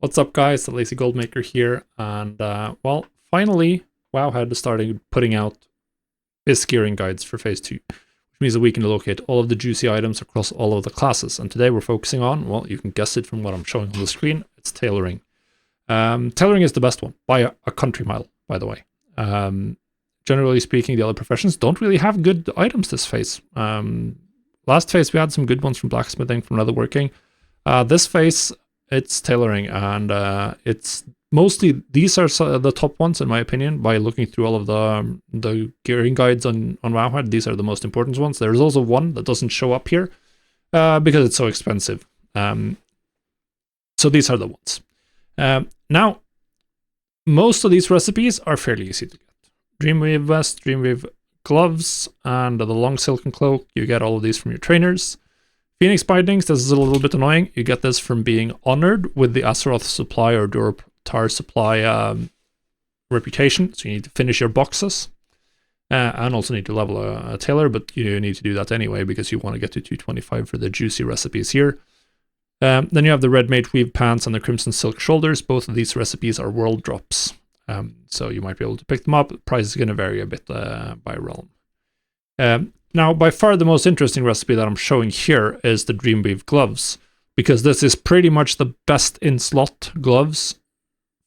What's up, guys? The Lazy Goldmaker here, and well, finally, Wowhead is starting putting out BiS gearing guides for Phase 2, which means that we can locate all of the juicy items across all of the classes. And today we're focusing on, well, you can guess it from what I'm showing on the screen, it's tailoring. Tailoring is the best one, by a country mile, by the way. Generally speaking, the other professions don't really have good items this phase. Last phase we had some good ones from blacksmithing, from leatherworking. This phase, it's tailoring, and it's mostly, these are the top ones in my opinion. By looking through all of the gearing guides on Wowhead, these are the most important ones. There's also one that doesn't show up here because it's so expensive. So these are the ones. Now, most of these recipes are fairly easy to get. Dreamweave vest, Dreamweave gloves, and the long silken cloak. You get all of these from your trainers. Phoenix bindings, this is a little bit annoying. You get this from being honored with the Azeroth supply or Durotar supply reputation. So you need to finish your boxes. And also need to level a tailor, but you need to do that anyway because you want to get to 225 for the juicy recipes here. Then you have the red mage weave pants and the crimson silk shoulders. Both of these recipes are world drops. So you might be able to pick them up. The price is going to vary a bit by realm. Now, by far the most interesting recipe that I'm showing here is the Dreamweave gloves, because this is pretty much the best in slot gloves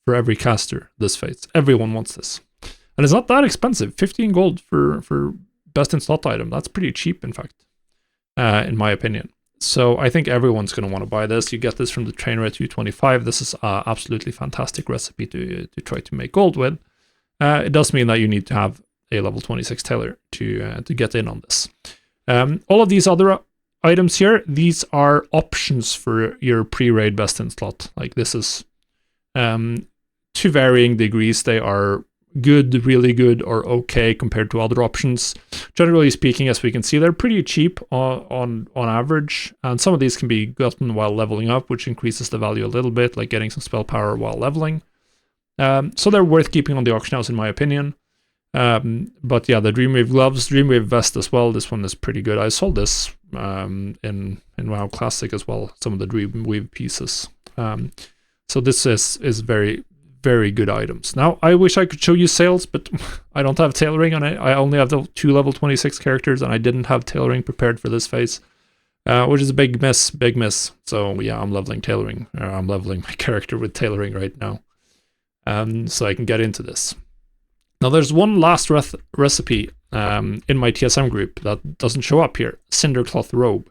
for every caster this phase. Everyone wants this. And it's not that expensive. 15 gold for best in slot item. That's pretty cheap, in fact, in my opinion. So I think everyone's going to want to buy this. You get this from the trainer at 225. This is an absolutely fantastic recipe to try to make gold with. It does mean that you need to have a level 26 tailor to get in on this. All of these other items here, these are options for your pre-raid best in slot. Like, this is to varying degrees. They are good, really good, or okay compared to other options. Generally speaking, as we can see, they're pretty cheap on average, and some of these can be gotten while leveling up, which increases the value a little bit, like getting some spell power while leveling. So they're worth keeping on the auction house, in my opinion. But yeah, the Dreamweave gloves, Dreamweave vest as well. This one is pretty good. I sold this in WoW Classic as well, some of the Dreamweave pieces. So this is very, very good items. Now, I wish I could show you sales, but I don't have tailoring on it. I only have the 2 level 26 characters, and I didn't have tailoring prepared for this phase, which is a big miss. So yeah, I'm leveling tailoring. I'm leveling my character with tailoring right now, so I can get into this. Now, there's one last recipe in my TSM group that doesn't show up here, cindercloth robe.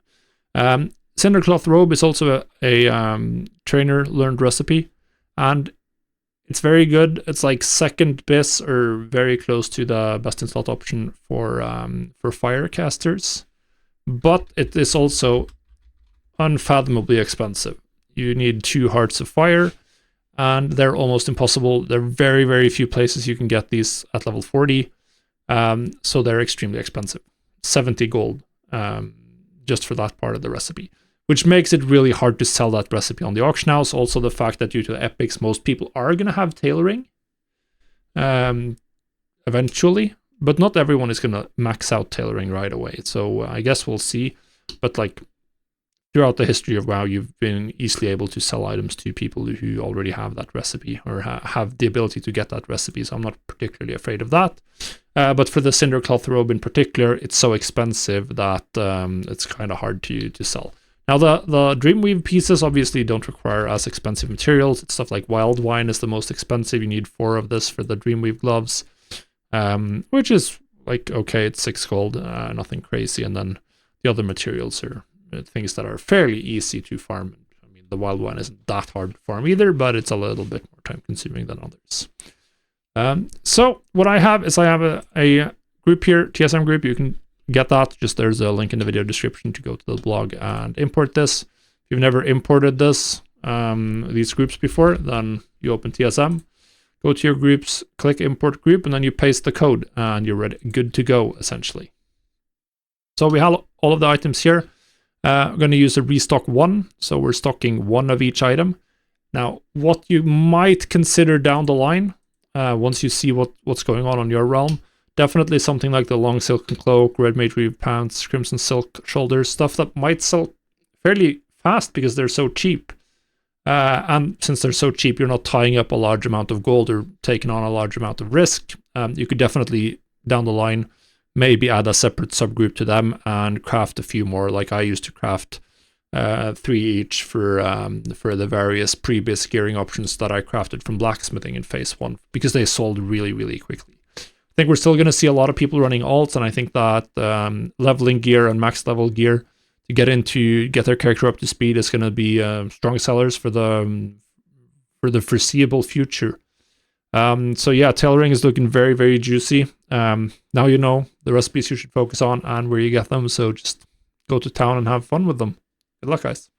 Cindercloth robe is also a trainer learned recipe, and it's very good. It's like second BiS, or very close to the best in slot option for fire casters, but it is also unfathomably expensive. You need 2 hearts of fire, and they're almost impossible. There are very, very few places you can get these at level 40, so they're extremely expensive. 70 gold just for that part of the recipe, which makes it really hard to sell that recipe on the auction house. Also, the fact that due to the epics, most people are going to have tailoring eventually, but not everyone is going to max out tailoring right away. So I guess we'll see. But like, throughout the history of WoW, you've been easily able to sell items to people who already have that recipe, or have the ability to get that recipe, so I'm not particularly afraid of that. But for the cindercloth robe in particular, it's so expensive that it's kind of hard to sell. Now, the Dreamweave pieces obviously don't require as expensive materials. It's stuff like wild wine is the most expensive. You need 4 of this for the Dreamweave gloves, which is like, okay, it's 6 gold, nothing crazy. And then the other materials are things that are fairly easy to farm. I mean, the wild wine isn't that hard to farm either, but it's a little bit more time consuming than others. So what I have is I have a group here, TSM group. You can get that. Just there's a link in the video description to go to the blog and import this. If you've never imported this, these groups before, then you open TSM, go to your groups, click import group, and then you paste the code, and you're ready, good to go, essentially. So we have all of the items here. I'm going to use a restock 1, so we're stocking 1 of each item. Now, what you might consider down the line, once you see what's going on your realm, definitely something like the long silken cloak, red mage weave pants, crimson silk shoulders, stuff that might sell fairly fast because they're so cheap. And since they're so cheap, you're not tying up a large amount of gold or taking on a large amount of risk. You could definitely, down the line, maybe add a separate subgroup to them and craft a few more. Like I used to craft 3 each for the various pre-BiS gearing options that I crafted from blacksmithing in phase 1, because they sold really, really quickly. I think we're still going to see a lot of people running alts, and I think that leveling gear and max level gear to get their character up to speed is going to be strong sellers for the foreseeable future. So yeah, tailoring is looking very, very juicy. Now you know the recipes you should focus on and where you get them, so just go to town and have fun with them. Good luck, guys.